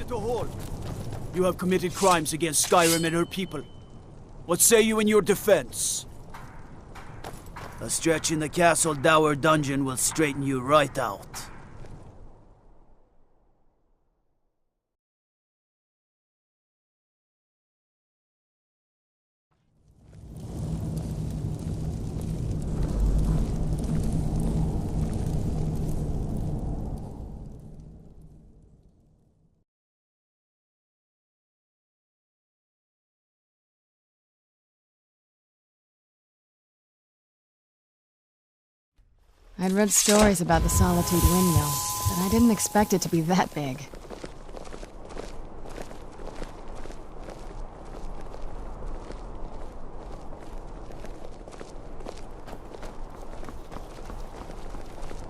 to halt. You have committed crimes against Skyrim and her people. What say you in your defense? A stretch in the Castle Dower dungeon will straighten you right out. I'd read stories about the Solitude Windmill, but I didn't expect it to be that big.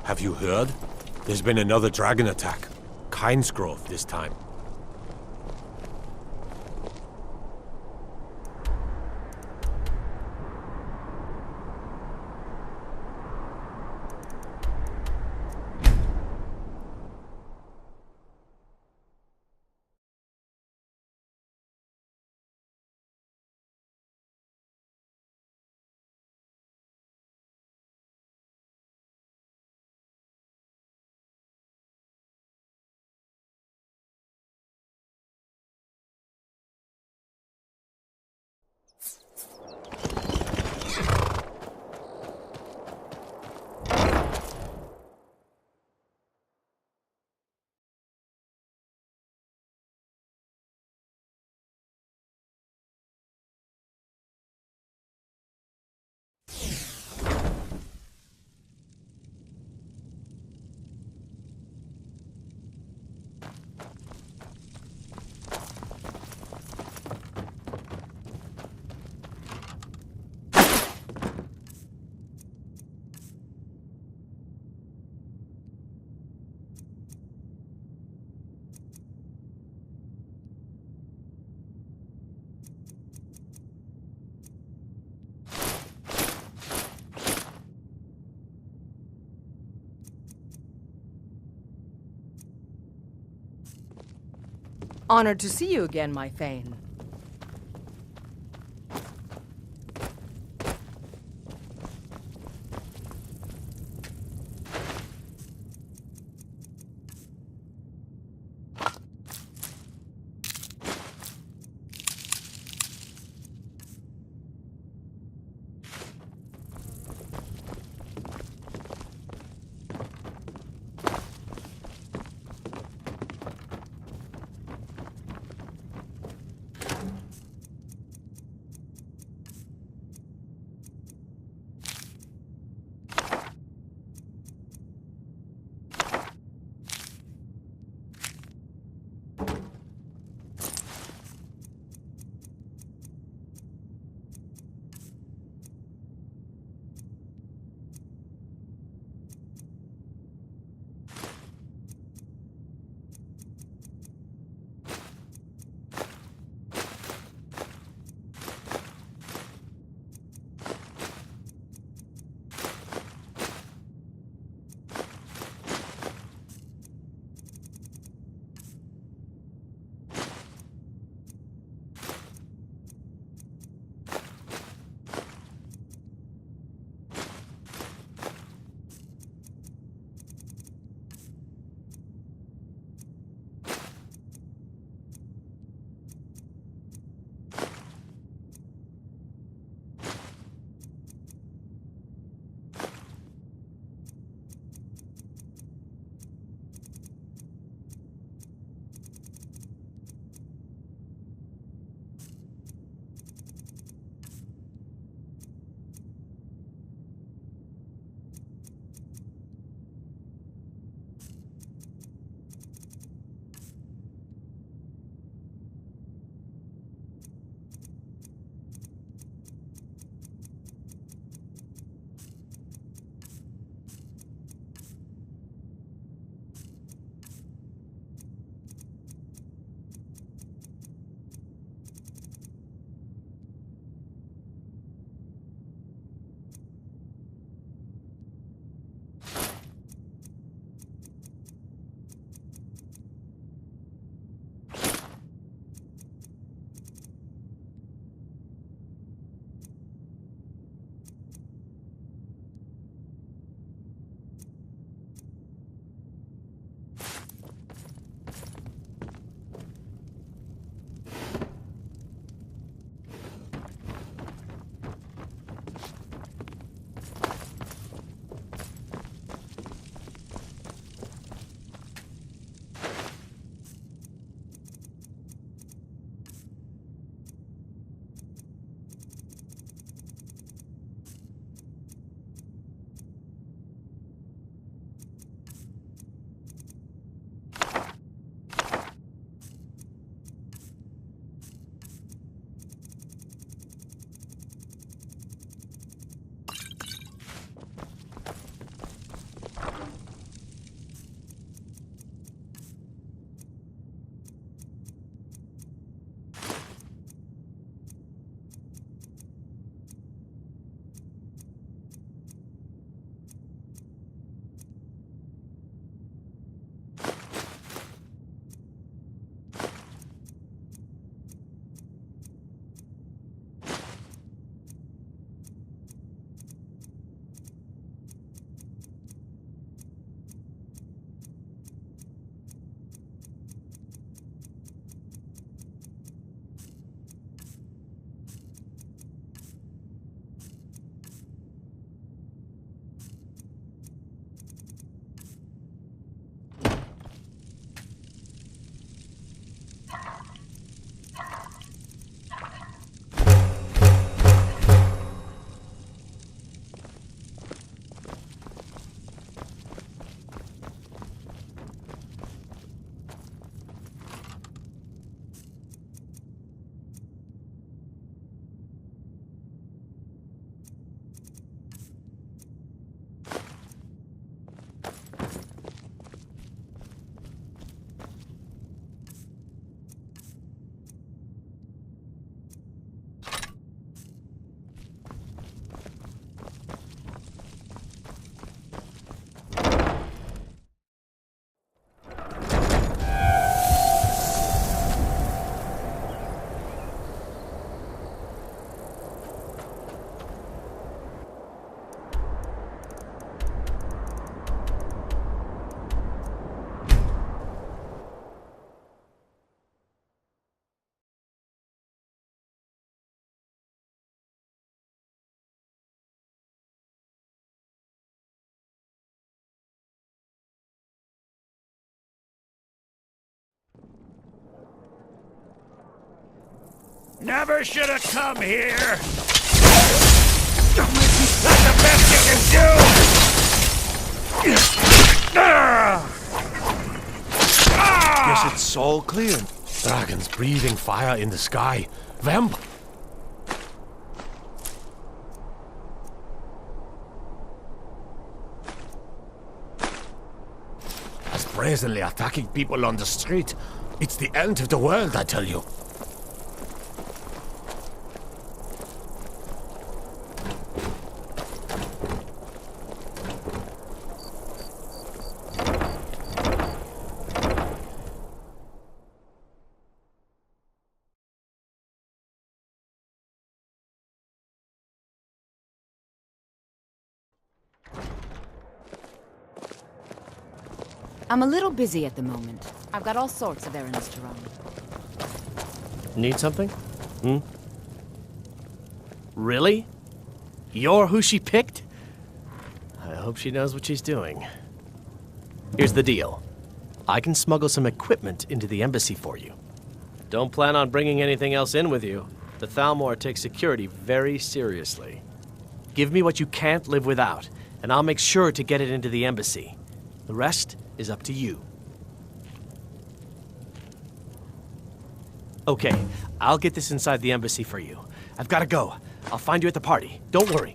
Have you heard? There's been another dragon attack. Kynesgrove this time. Honored to see you again, my Thane. Never should have come here! That's the best you can do! Guess it's all clear. Dragons breathing fire in the sky. Vamp. As brazenly attacking people on the street. It's the end of the world, I tell you. I'm a little busy at the moment. I've got all sorts of errands to run. Need something? Really? You're who she picked? I hope she knows what she's doing. Here's the deal. I can smuggle some equipment into the embassy for you. Don't plan on bringing anything else in with you. The Thalmor takes security very seriously. Give me what you can't live without, and I'll make sure to get it into the embassy. The rest is up to you. Okay, I'll get this inside the embassy for you. I've got to go. I'll find you at the party. Don't worry.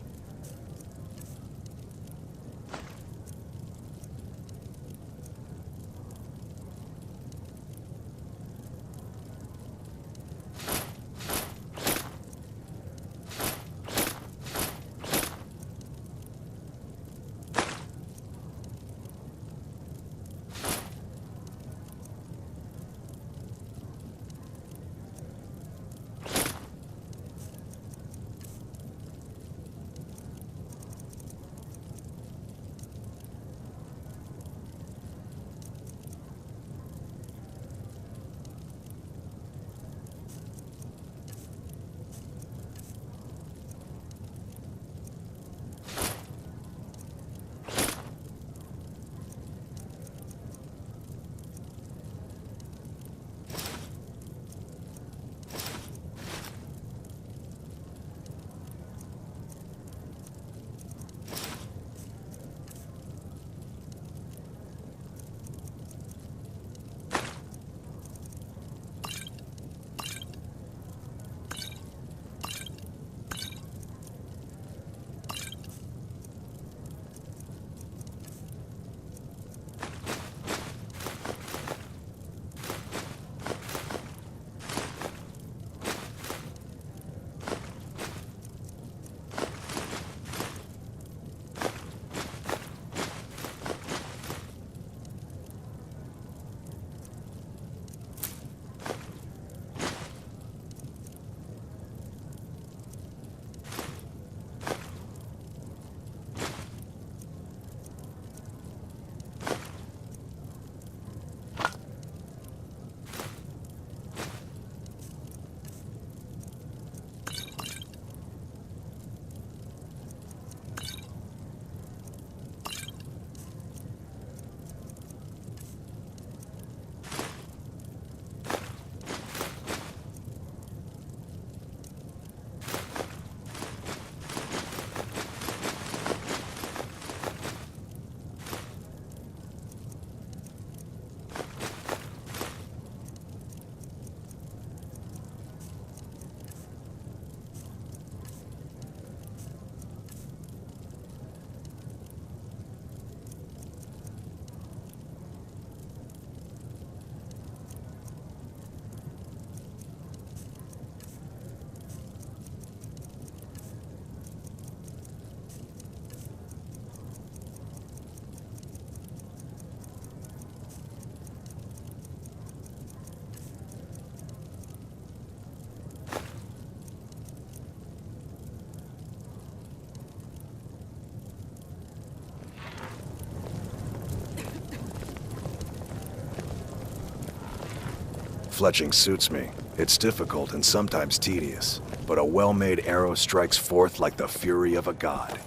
Fletching suits me. It's difficult and sometimes tedious, but a well-made arrow strikes forth like the fury of a god.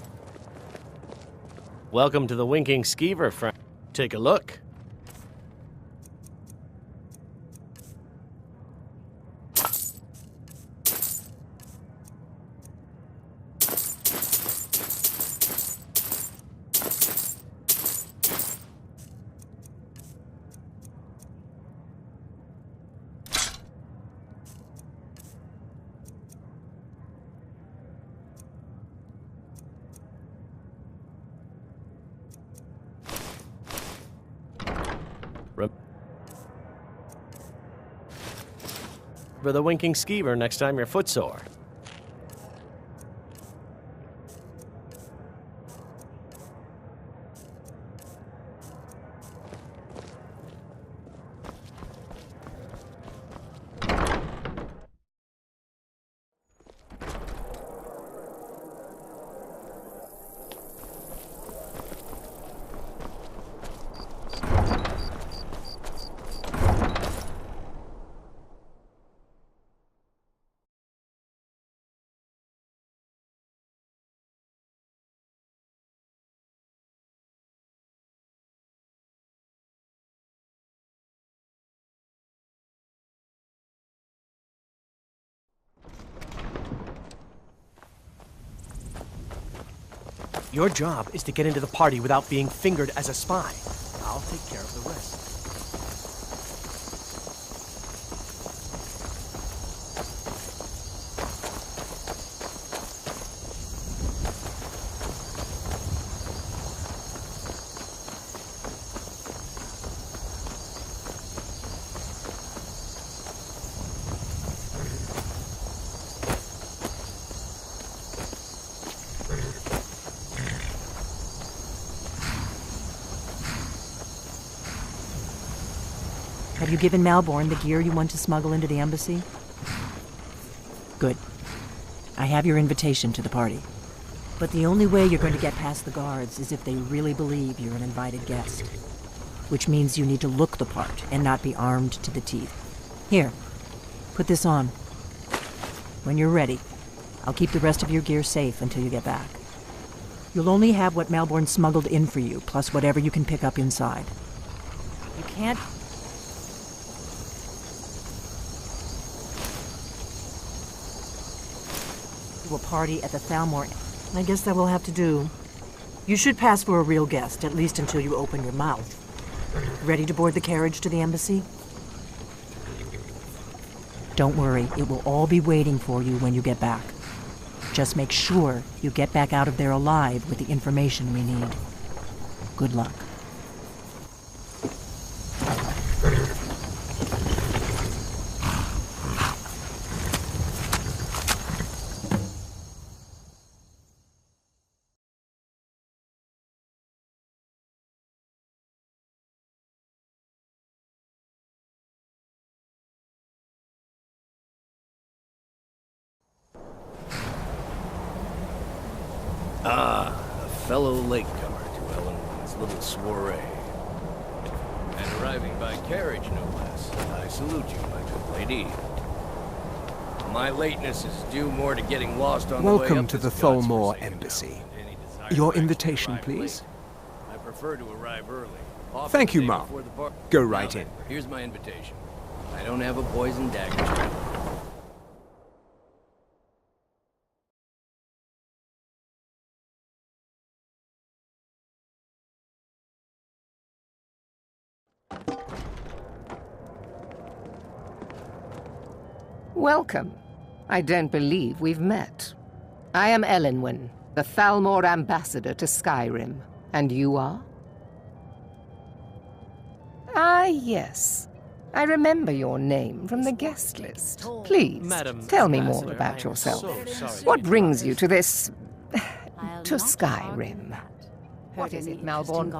Welcome to the Winking Skeever, friend. Take a look. for the winking skeever next time you're footsore. Your job is to get into the party without being fingered as a spy. I'll take care of the rest. Have you given Malborn the gear you want to smuggle into the embassy? Good. I have your invitation to the party. But the only way you're going to get past the guards is if they really believe you're an invited guest. Which means you need to look the part and not be armed to the teeth. Here, put this on. When you're ready, I'll keep the rest of your gear safe until you get back. You'll only have what Malborn smuggled in for you, plus whatever you can pick up inside. You can't... to a party at the Thalmor. I guess that will have to do. You should pass for a real guest, at least until you open your mouth. Ready to board the carriage to the embassy? Don't worry, it will all be waiting for you when you get back. Just make sure you get back out of there alive with the information we need. Good luck. A fellow latecomer to Ellen's little soiree. And arriving by carriage, no less. I salute you, my good lady. My lateness is due more to getting lost on the way up. Welcome to the Thalmor Embassy. Your invitation, please. I prefer to arrive early. Thank you, ma'am. Go right in. Here's my invitation. I don't have a poison dagger strap. Welcome. I don't believe we've met. I am Elenwen, the Thalmor ambassador to Skyrim. And you are? Ah, yes. I remember your name from the guest list. Please, Madam tell me Ambassador, more about I am yourself. so sorry What to brings interrupt you to this... to Skyrim? What is it, Malborn?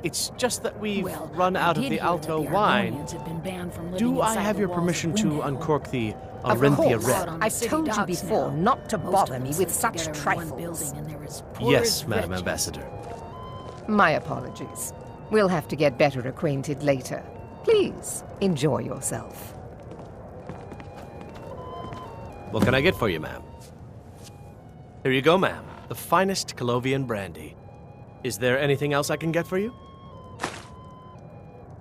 It's just that we've run out of the Alto wine. Do I have your permission to uncork the Of Arinthia course. Red? I've told you before not to bother me with such trifles. Yes, Madam Ambassador. My apologies. We'll have to get better acquainted later. Please, enjoy yourself. What can I get for you, ma'am? Here you go, ma'am. The finest Colovian brandy. Is there anything else I can get for you?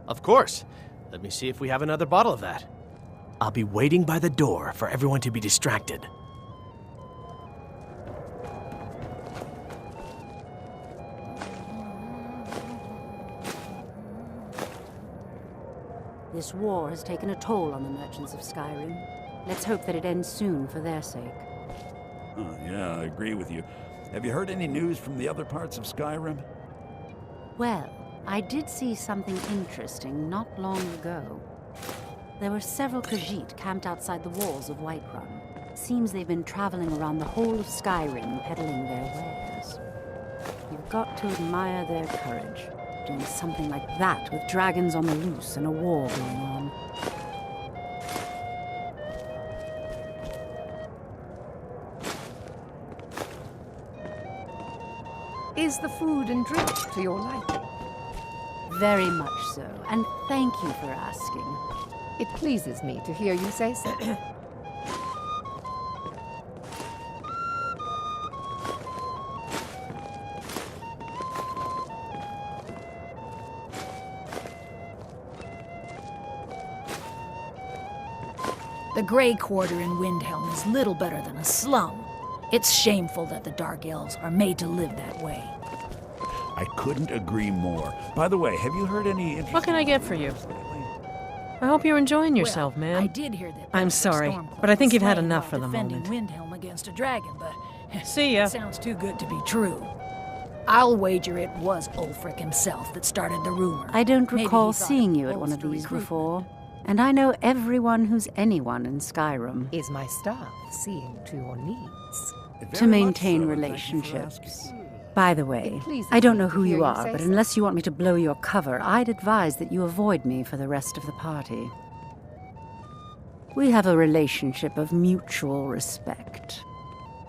Of course. Let me see if we have another bottle of that. I'll be waiting by the door for everyone to be distracted. This war has taken a toll on the merchants of Skyrim. Let's hope that it ends soon for their sake. Yeah, I agree with you. Have you heard any news from the other parts of Skyrim? Well, I did see something interesting not long ago. There were several Khajiit camped outside the walls of Whiterun. Seems they've been traveling around the whole of Skyrim peddling their wares. You've got to admire their courage, doing something like that with dragons on the loose and a war going on. Is the food and drink to your liking? Very much so, and thank you for asking. It pleases me to hear you say so. The Grey Quarter in Windhelm is little better than a slum. It's shameful that the Dark Elves are made to live that way. I couldn't agree more. By the way, have you heard any interesting... What can I get for you? I hope you're enjoying yourself, Well, man. I did hear that. I'm sorry, but I think you've had enough for the moment. Defending Windhelm against a dragon, but See ya. it sounds too good to be true. I'll wager it was Ulfric himself that started the rumor. I don't Maybe recall he thought seeing it you at one of bolster these recruitment. before. And I know everyone who's anyone in Skyrim. Is my staff seeing to your needs? To maintain relationships. By the way, I don't know who you are, but unless you want me to blow your cover, I'd advise that you avoid me for the rest of the party. We have a relationship of mutual respect.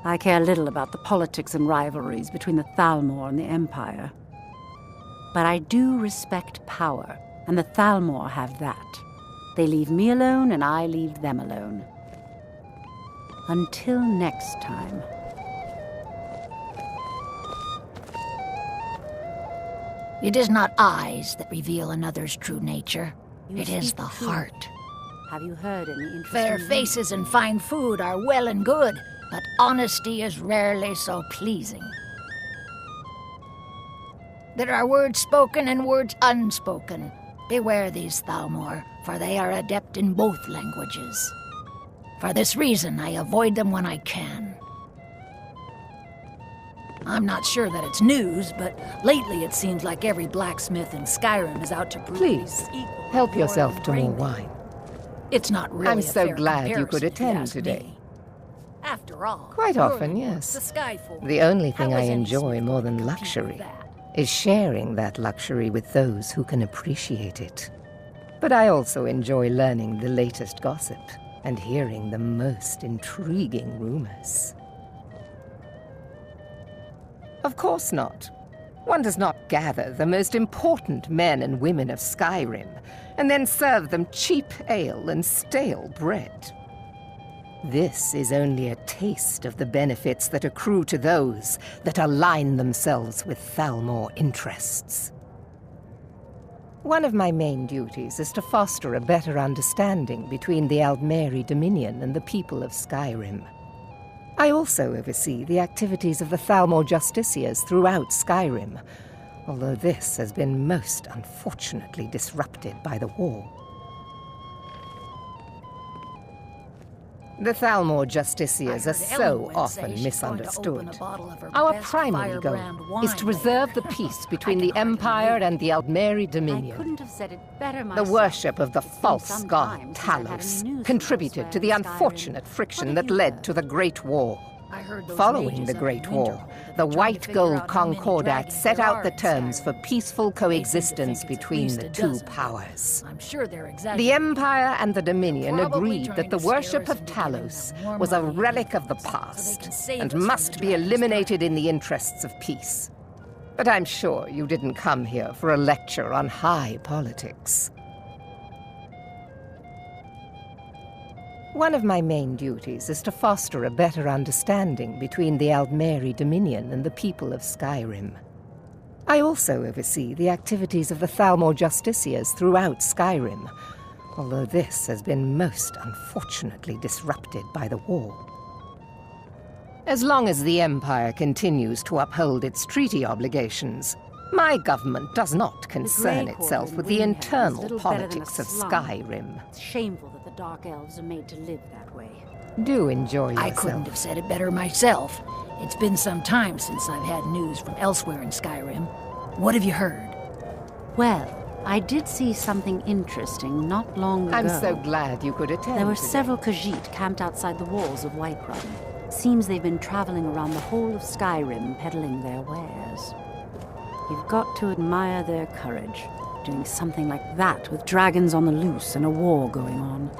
I care little about the politics and rivalries between the Thalmor and the Empire. But I do respect power, and the Thalmor have that. They leave me alone, and I leave them alone. Until next time. It is not eyes that reveal another's true nature. It is the heart. Have you heard any interesting Fair faces and fine food are well and good, but honesty is rarely so pleasing. There are words spoken and words unspoken. Beware these Thalmor, for they are adept in both languages. For this reason, I avoid them when I can. I'm not sure that it's news, but lately it seems like every blacksmith in Skyrim is out to prove Please, help yourself to more wine. It's not really I'm a so fair glad you could comparison, if you attend ask today. me. After all, Quite you're often, the yes. Skyfall. The only thing How I is any enjoy smith more going than to compete with luxury that? is sharing that luxury with those who can appreciate it. But I also enjoy learning the latest gossip and hearing the most intriguing rumors. Of course not. One does not gather the most important men and women of Skyrim and then serve them cheap ale and stale bread. This is only a taste of the benefits that accrue to those that align themselves with Thalmor interests. One of my main duties is to foster a better understanding between the Aldmeri Dominion and the people of Skyrim. I also oversee the activities of the Thalmor Justiciars throughout Skyrim, although this has been most unfortunately disrupted by the war. The Thalmor Justiciars are so often misunderstood. Our primary goal is to preserve the peace between the Empire and the Aldmeri Dominion. couldn't have said it better The myself. worship of the false some god time since I've had any Talos news from contributed to elsewhere the in Skyrim. unfortunate friction that led to the Great War. I heard those Following mages the up Great in War, Winterhold the trying to White figure Gold out how many Concordat dragons set there out are the in terms for Skyrim. peaceful They seem to coexistence think it's at between least the a two dozen. powers. I'm sure they're The exaggerating. Empire and the Dominion Probably agreed trying that the to scare worship us of into giving Talos them more was a money relic of the so they past can save and us from must the be dragon's eliminated in the interests of peace. But I'm sure you didn't come here for a lecture on high politics. One of my main duties is to foster a better understanding between the Aldmeri Dominion and the people of Skyrim. I also oversee the activities of the Thalmor Justiciars throughout Skyrim, although this has been most unfortunately disrupted by the war. As long as the Empire continues to uphold its treaty obligations, my government does not concern Grey Quarter itself in with the Windhelm is internal little better than a politics of slum. Skyrim. It's shameful that the Dark Elves are made to live that way. Do enjoy yourself. I couldn't have said it better myself. It's been some time since I've had news from elsewhere in Skyrim. What have you heard? Well, I did see something interesting not long ago. I'm so glad you could attend. There were today. several Khajiit camped outside the walls of Whiterun. Seems they've been traveling around the whole of Skyrim peddling their wares. You've got to admire their courage, doing something like that with dragons on the loose and a war going on.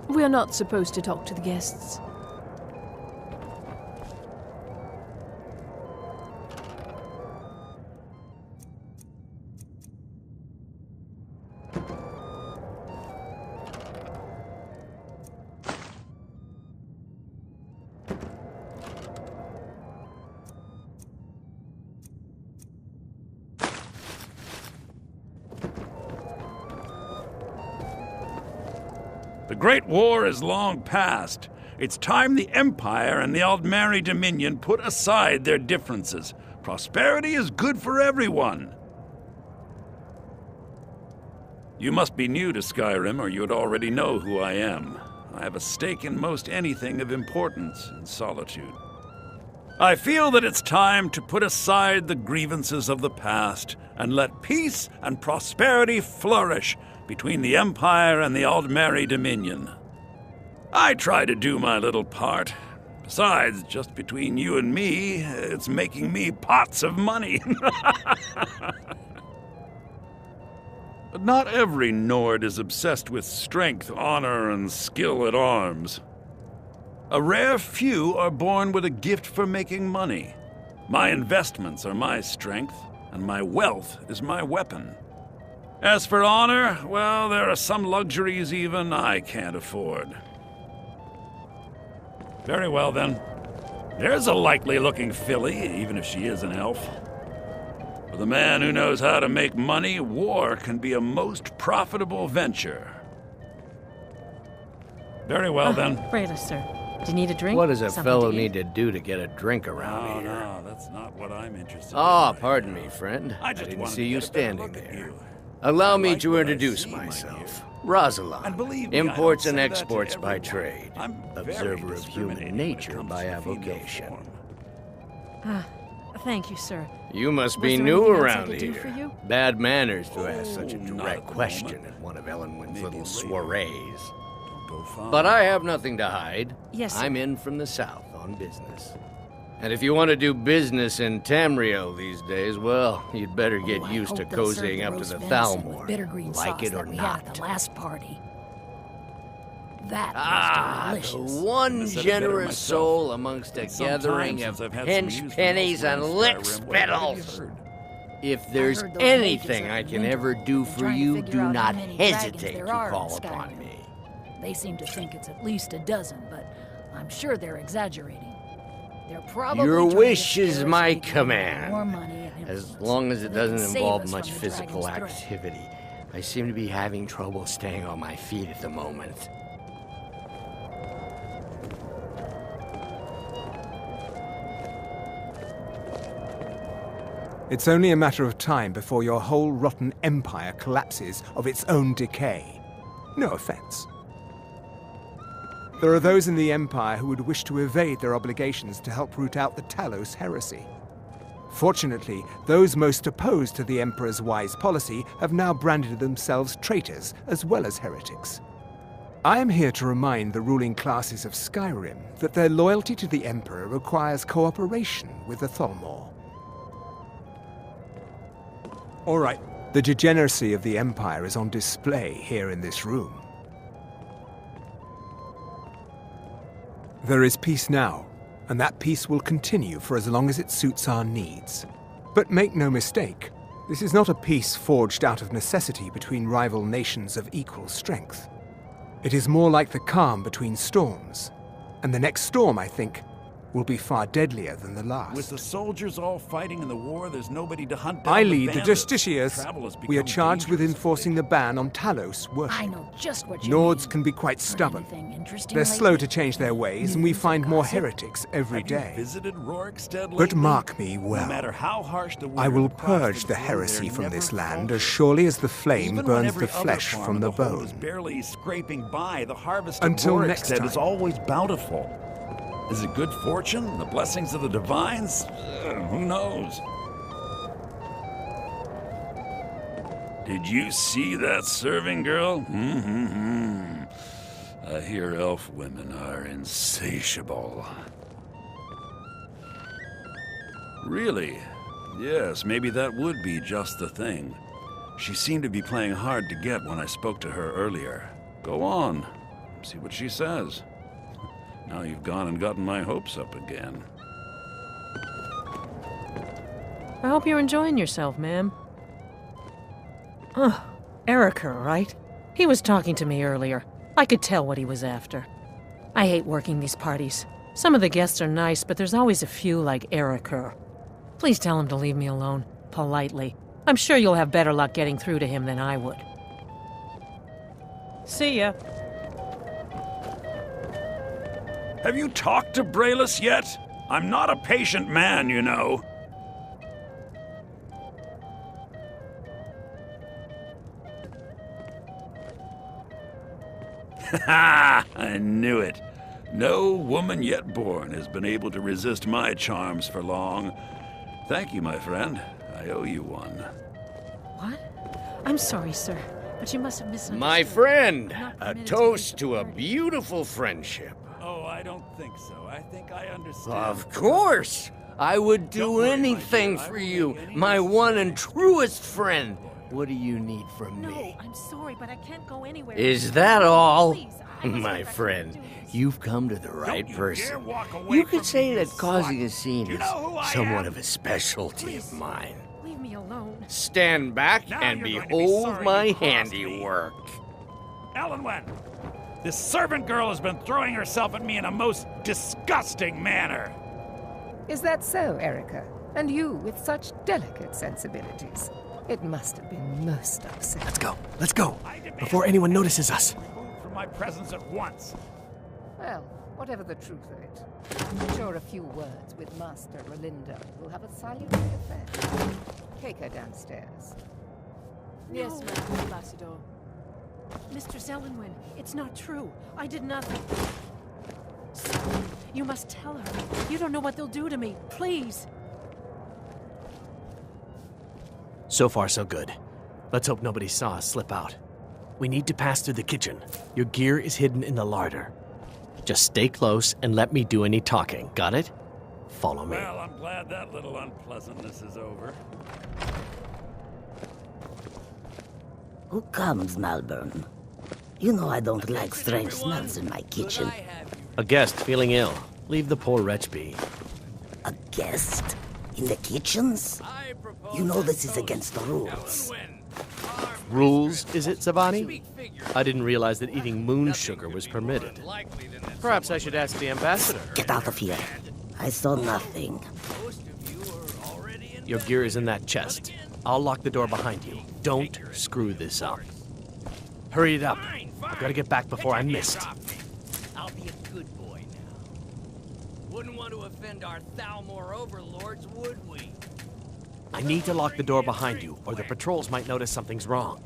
We're not supposed to talk to the guests. The Great War is long past. It's time the Empire and the Aldmeri Dominion put aside their differences. Prosperity is good for everyone. You must be new to Skyrim, or you'd already know who I am. I have a stake in most anything of importance in Solitude. I feel that it's time to put aside the grievances of the past and let peace and prosperity flourish between the Empire and the Aldmeri Dominion. I try to do my little part. Besides, just between you and me, it's making me pots of money. But not every Nord is obsessed with strength, honor, and skill at arms. A rare few are born with a gift for making money. My investments are my strength, and my wealth is my weapon. As for honor, well, there are some luxuries even I can't afford. Very well, then. There's a likely-looking filly, even if she is an elf. For the man who knows how to make money, war can be a most profitable venture. Very well, then. Rayla, sir. Do you need a drink? What does a Something fellow to need to do to get a drink around here? No, that's not what I'm interested in. Ah, pardon me, friend. I I just didn't wanted see to you get a better standing look at there. you. Allow I me like to what I introduce see, my myself. dear. Rosalind, And believe me, I don't imports and say that to exports by everyone. trade, I'm very observer of human discriminating when it nature comes by to female avocation. form. Ah, thank you, sir. You must Was be there new anything else I around could do for here. you? Bad manners to ask such a Oh, not direct at the question moment. at one of Ellenwyn's Maybe little later. soirees. Don't go far. But I have nothing to hide. Yes, sir. I'm in from the south on business. And if you want to do business in Tamriel these days, well, you'd better get I used to hope they'll serve cozying up to roast the venison with Thalmor, bittergreen like sauce it or that we had at not. the last party. That Ah, was the delicious. one Couldn't have said it better generous myself. soul amongst a It's some gathering time of since I've had some pinch use for pennies those and words, lick Skyrim. What have you spittles. heard? If there's heard those anything mages I up in can Winter ever do been for trying to you, figure do out how not many dragons hesitate to there are in call upon Skyrim. me. They seem to think it's at least a dozen, but I'm sure they're exaggerating. They're probably Your trying to wish scare is us my into giving them command. more money and As influence, long as so it they can doesn't save involve us much from the physical dragon's threat. activity. I seem to be having trouble staying on my feet at the moment. It's only a matter of time before your whole rotten empire collapses of its own decay. No offense. There are those in the Empire who would wish to evade their obligations to help root out the Talos heresy. Fortunately, those most opposed to the Emperor's wise policy have now branded themselves traitors as well as heretics. I am here to remind the ruling classes of Skyrim that their loyalty to the Emperor requires cooperation with the Thalmor. All right, the degeneracy of the Empire is on display here in this room. There is peace now, and that peace will continue for as long as it suits our needs. But make no mistake, this is not a peace forged out of necessity between rival nations of equal strength. It is more like the calm between storms. And the next storm, I think, will be far deadlier than the last. With the soldiers all fighting in the war, there's nobody to hunt down I the lead the bandits. Justiciars. Travel has We are become charged with dangerous. enforcing the ban on Talos worship. I know just what you Nords mean. can be quite Heard stubborn. anything interesting They're slow lately? to change their ways, and we find more heretics every Have you day. visited Rorikstead But lately? mark me well. No matter how harsh the I winter will across purge the blue, heresy they're from never this land faltering. as surely as the flame Even when burns every the other flesh farm from in the whole is bone. barely scraping by, the harvest Until of next Rorikstead is time. always bountiful. Is it good fortune? The blessings of the divines? Who knows? Did you see that serving girl? I hear elf women are insatiable. Really? Yes, maybe that would be just the thing. She seemed to be playing hard to get when I spoke to her earlier. Go on. See what she says. Now you've gone and gotten my hopes up again. I hope you're enjoying yourself, ma'am. Oh, Erica, right? He was talking to me earlier. I could tell what he was after. I hate working these parties. Some of the guests are nice, but there's always a few like Erica. Please tell him to leave me alone, politely. I'm sure you'll have better luck getting through to him than I would. See ya. Have you talked to Braylus yet? I'm not a patient man, you know. Ha! I knew it. No woman yet born has been able to resist my charms for long. Thank you, my friend. I owe you one. What? I'm sorry, sir, but you must have misunderstood. My friend, I'm not a permitted toast speak to a party. beautiful friendship. Oh, I don't think so. I think I understand. Of course! I would Don't do worry, my anything dear. I for will you, make any my one and necessary truest friend. What do you need from No, me? I'm sorry, but I can't go anywhere. Is that all? Please, I must My get back to friend, doing this. you've come to the right you dare person. walk away You could from say me, that you causing slut. a scene You is know who I somewhat am? of a specialty of mine. Leave me alone. Stand back Now and you're going to be behold sorry my you crossed me. handiwork. Elenwen, this servant girl has been throwing herself at me in a most disgusting manner. Is that so, Erica? And you with such delicate sensibilities. It must have been most upsetting. Let's go. Before anyone notices us. Removed from my presence at once. Well, whatever the truth of it, I'm sure a few words with Master Rolinda will have a salutary effect. Take her downstairs. Yes, No. Madam Ambassador. Mistress Elenwen, it's not true. I did nothing. Sir, you must tell her. You don't know what they'll do to me. Please. So far, so good. Let's hope nobody saw us slip out. We need to pass through the kitchen. Your gear is hidden in the larder. Just stay close and let me do any talking. Got it? Follow me. Well, I'm glad that little unpleasantness is over. Who comes, Malburn? You know I don't like strange smells in my kitchen. A guest feeling ill. Leave the poor wretch be. A guest? In the kitchens? You know this is against the rules. Rules, is it, Zavani? I didn't realize that eating moon sugar was permitted. Perhaps I should ask the ambassador. Get out of here. I saw nothing. Your gear is in that chest. I'll lock the door behind you. Don't screw this up. Hurry it up. Gotta get back before I'm missed. I'll be a good boy now. Wouldn't want to offend our Thalmor overlords, would we? I need to lock the door behind you, or the patrols might notice something's wrong.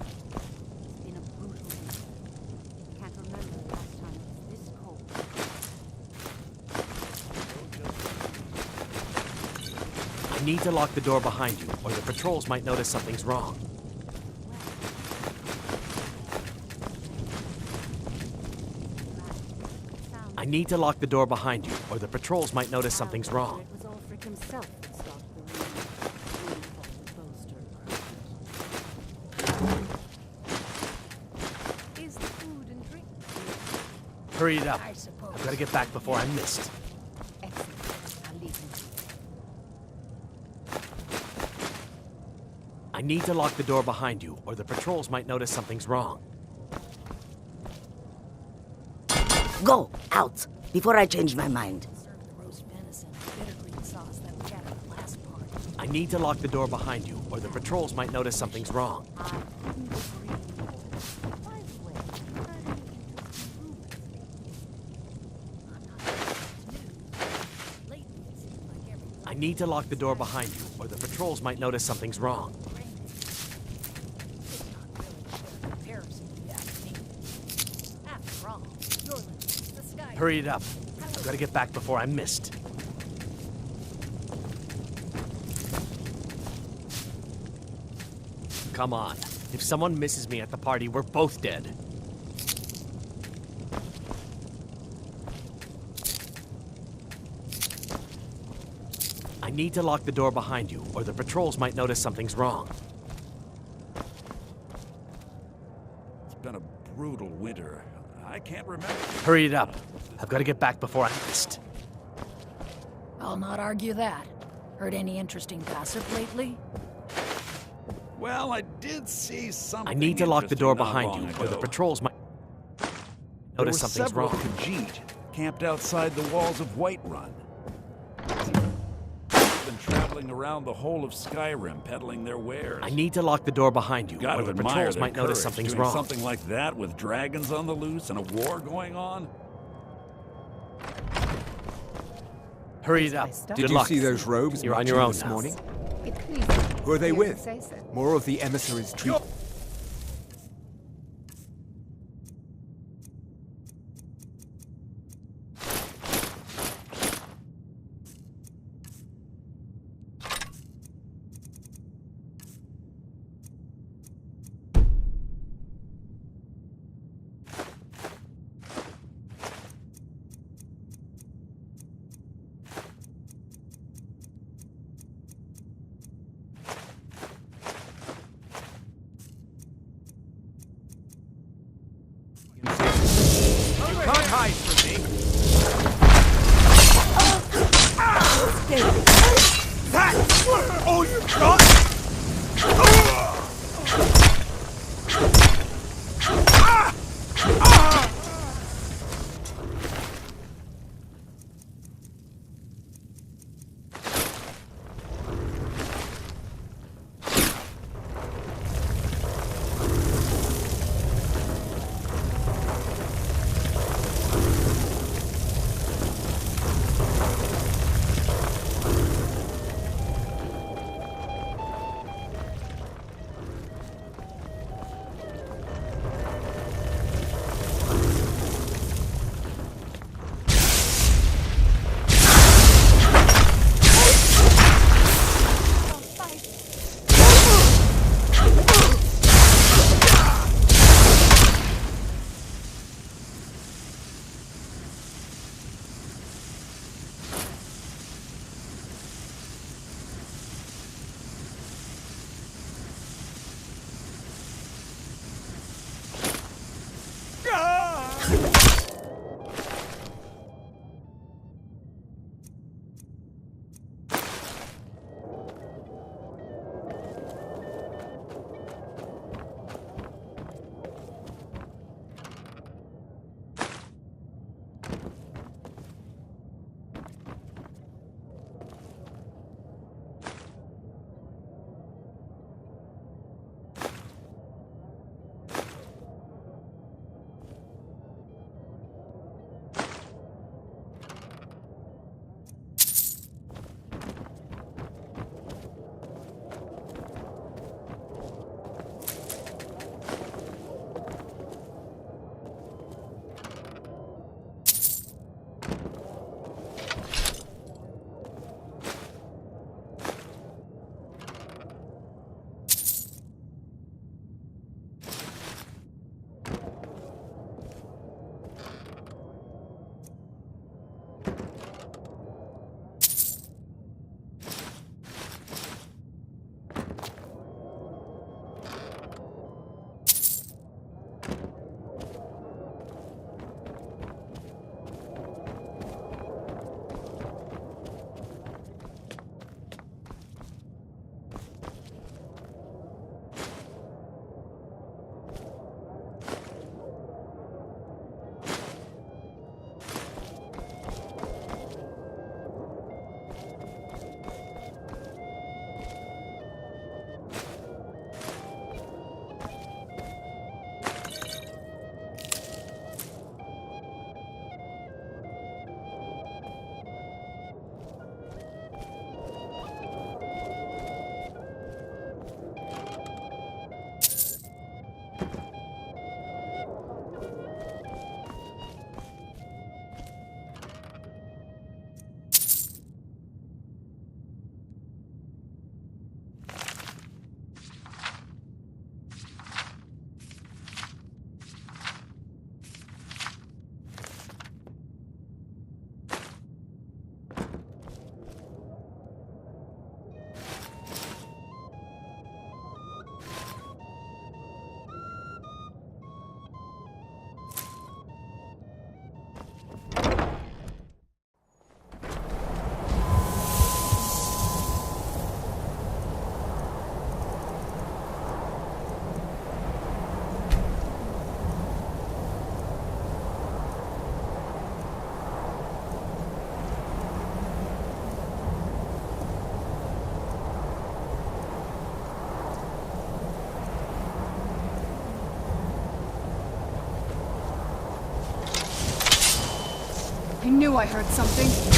I need to lock the door behind you, or the patrols might notice something's wrong. I need to lock the door behind you, or the patrols might notice something's wrong. It was Ulfric himself that started the Is the food and drink? Hurry it up. I suppose. I've got to get back before I'm missed. Excellent. I'll leave you. I need to lock the door behind you, or the patrols might notice something's wrong. Go! Out! Before I change my mind. I need to lock the door behind you, or the patrols might notice something's wrong. I need to lock the door behind you, or the patrols might notice something's wrong. Hurry it up. I've got to get back before I'm missed. Come on. If someone misses me at the party, we're both dead. I need to lock the door behind you, or the patrols might notice something's wrong. It's been a brutal winter. I can't remember. Hurry it up. I've got to get back before I'm missed. I'll not argue that. Heard any interesting gossip lately? Well, I did see something. I need to lock the door interesting behind you, not or long the ago. patrols might There notice were something's several wrong. Khajiit camped outside the walls of Whiterun. Been traveling around the whole of Skyrim, peddling their wares. I need to lock the door behind you, Got or to the admire patrols their might notice courage, something's doing wrong. something like that with dragons on the loose and a war going on. Hurry it up. Did Good you luck. see those robes You're on marching your own this now. morning? It pleases Who are they you to with? say so. More of the emissaries' treat. I knew I heard something.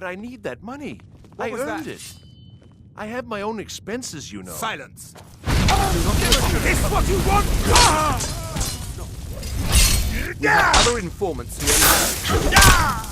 But I need that money. What I was earned that? it. I have my own expenses, you know. Silence! Is what you want? We have other informants who are...